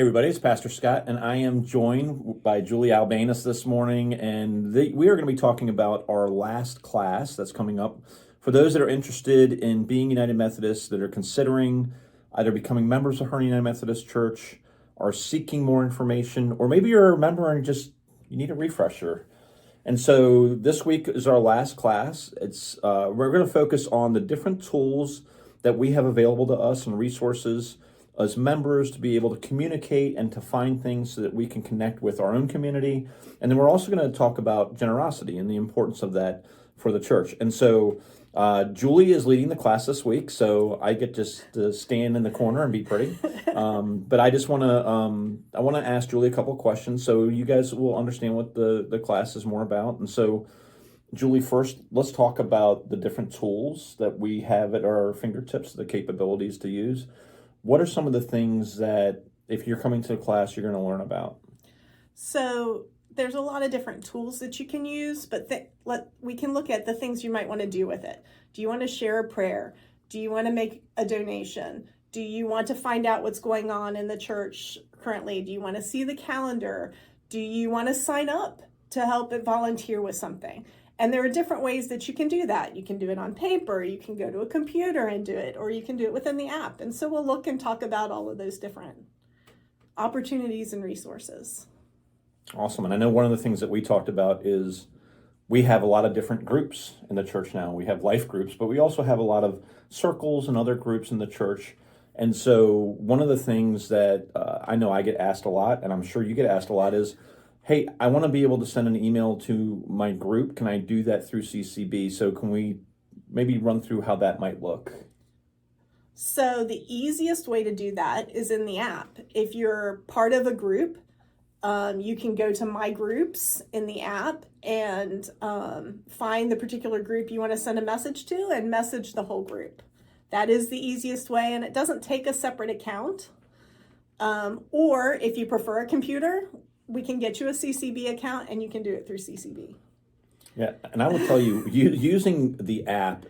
Hey everybody, it's Pastor Scott, and I am joined by Julie Albanus this morning, and we are going to be talking about our last class that's coming up. For those that are interested in being United Methodists, that are considering either becoming members of Herndon United Methodist Church, are seeking more information, or maybe you're a member and just you need a refresher. And so this week is our last class. We're going to focus on the different tools that we have available to us and resources as members to be able to communicate and to find things so that we can connect with our own community. And then we're also going to talk about generosity and the importance of that for the church. And so Julie is leading the class this week, so I get just to stand in the corner and be pretty. But I just want to ask Julie a couple of questions so you guys will understand what the class is more about. And so Julie, first, let's talk about the different tools that we have at our fingertips, the capabilities to use. What are some of the things that, if you're coming to a class, you're going to learn about? So there's a lot of different tools that you can use, but we can look at the things you might want to do with it. Do you want to share a prayer? Do you want to make a donation? Do you want to find out what's going on in the church currently? Do you want to see the calendar? Do you want to sign up to help and volunteer with something? And there are different ways that you can do that. You can do it on paper, you can go to a computer and do it, or you can do it within the app. And so we'll look and talk about all of those different opportunities and resources. Awesome. And I know one of the things that we talked about is we have a lot of different groups in the church now. We have life groups, but we also have a lot of circles and other groups in the church. And so one of the things that I know I get asked a lot, and I'm sure you get asked a lot, is, hey, I want to be able to send an email to my group. Can I do that through CCB? So can we maybe run through how that might look? So the easiest way to do that is in the app. If you're part of a group, you can go to My Groups in the app and find the particular group you want to send a message to and message the whole group. That is the easiest way, and it doesn't take a separate account. Or if you prefer a computer, we can get you a CCB account and you can do it through CCB. Yeah, and I will tell you, using the app,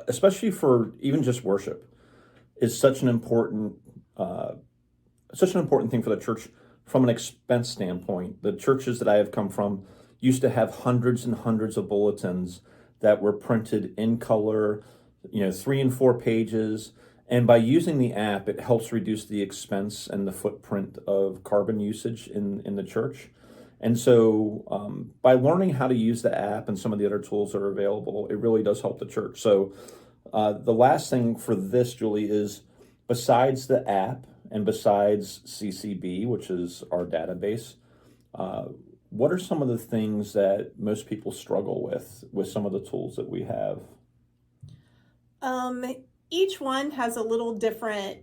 especially for even just worship, is such an important thing for the church from an expense standpoint. The churches that I have come from used to have hundreds and hundreds of bulletins that were printed in color, 3 and 4 pages. And by using the app, it helps reduce the expense and the footprint of carbon usage in the church. And so by learning how to use the app and some of the other tools that are available, it really does help the church. So the last thing for this, Julie, is besides the app and besides CCB, which is our database, what are some of the things that most people struggle with some of the tools that we have? Each one has a little different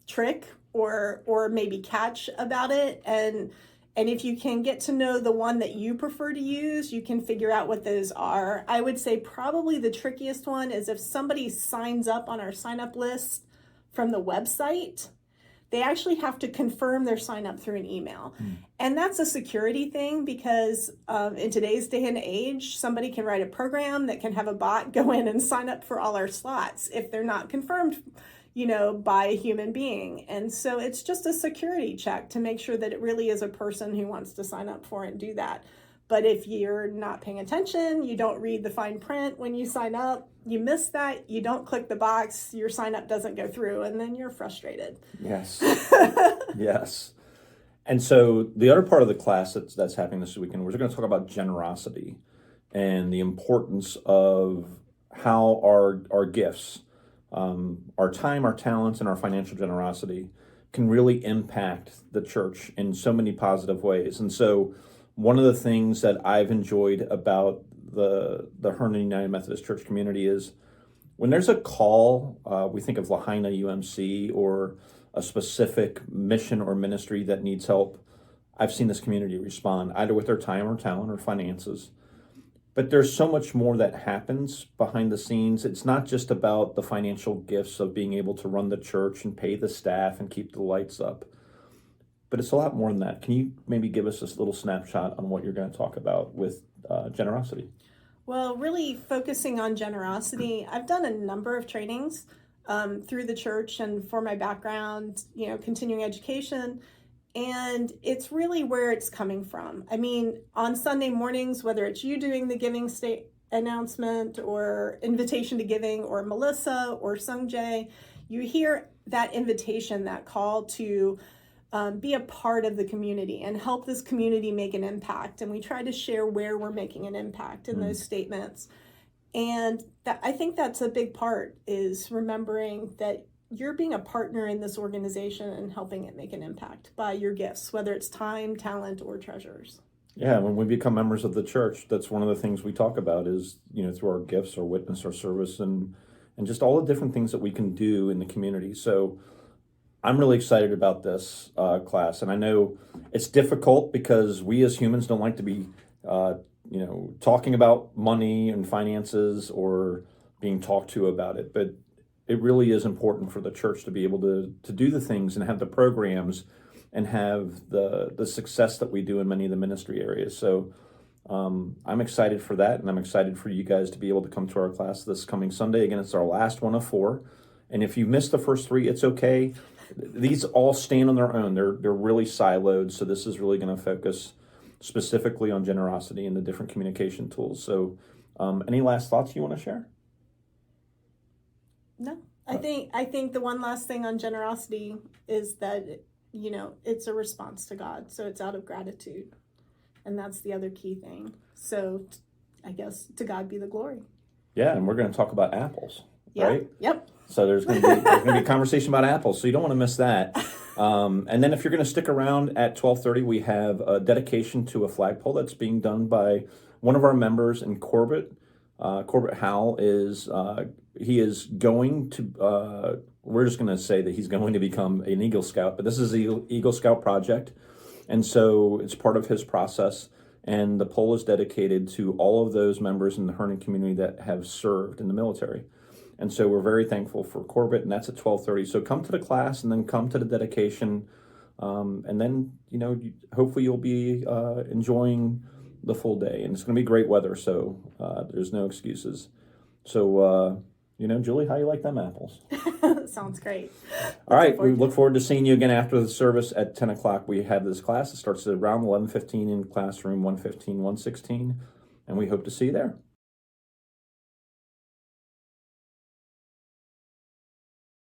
trick or maybe catch about it, and if you can get to know the one that you prefer to use, you can figure out what those are. I would say probably the trickiest one is if somebody signs up on our sign up list from the website, they actually have to confirm their sign up through an email. And that's a security thing because in today's day and age, somebody can write a program that can have a bot go in and sign up for all our slots if they're not confirmed, by a human being. And so it's just a security check to make sure that it really is a person who wants to sign up for it and do that. But if you're not paying attention, you don't read the fine print when you sign up, you miss that, you don't click the box, your sign up doesn't go through, and then you're frustrated. Yes. Yes. And so the other part of the class that's happening this weekend, we're going to talk about generosity and the importance of how our gifts, our time, our talents, and our financial generosity can really impact the church in so many positive ways. And so one of the things that I've enjoyed about the Herndon United Methodist Church community is when there's a call, we think of Lahaina UMC or a specific mission or ministry that needs help. I've seen this community respond either with their time or talent or finances. But there's so much more that happens behind the scenes. It's not just about the financial gifts of being able to run the church and pay the staff and keep the lights up. But it's a lot more than that. Can you maybe give us this little snapshot on what you're going to talk about with generosity? Well, really focusing on generosity, I've done a number of trainings through the church and for my background, continuing education. And it's really where it's coming from. I mean, on Sunday mornings, whether it's you doing the giving state announcement or invitation to giving, or Melissa or Sung Jae, you hear that invitation, that call to be a part of the community and help this community make an impact. And we try to share where we're making an impact in those statements. And I think that's a big part, is remembering that you're being a partner in this organization and helping it make an impact by your gifts, whether it's time, talent, or treasures. Yeah, when we become members of the church, that's one of the things we talk about is, through our gifts, our witness, our service, and just all the different things that we can do in the community. So I'm really excited about this class. And I know it's difficult because we as humans don't like to be, talking about money and finances or being talked to about it. But it really is important for the church to be able to do the things and have the programs and have the success that we do in many of the ministry areas. So I'm excited for that, and I'm excited for you guys to be able to come to our class this coming Sunday. Again, it's our last one of 4. And if you missed the first 3, it's okay. These all stand on their own. They're really siloed, so this is really going to focus specifically on generosity and the different communication tools. So any last thoughts you want to share? No, I think the one last thing on generosity is that, it's a response to God. So it's out of gratitude. And that's the other key thing. So I guess to God be the glory. Yeah, and we're going to talk about apples, right? Yep. So there's going to be a conversation about apples, so you don't want to miss that. And then if you're going to stick around at 12:30, we have a dedication to a flagpole that's being done by one of our members in Corbett. Corbett Howell is going to, we're just going to say that he's going to become an Eagle Scout, but this is the Eagle Scout project. And so it's part of his process. And the pole is dedicated to all of those members in the Herndon community that have served in the military. And so we're very thankful for Corbett, and that's at 12:30. So come to the class and then come to the dedication. And then, hopefully you'll be enjoying the full day. And it's going to be great weather, so there's no excuses. So, Julie, how you like them apples? Sounds great. All right, we look forward to seeing you again after the service at 10 o'clock. We have this class. It starts at around 11:15 in classroom 115, 116, and we hope to see you there.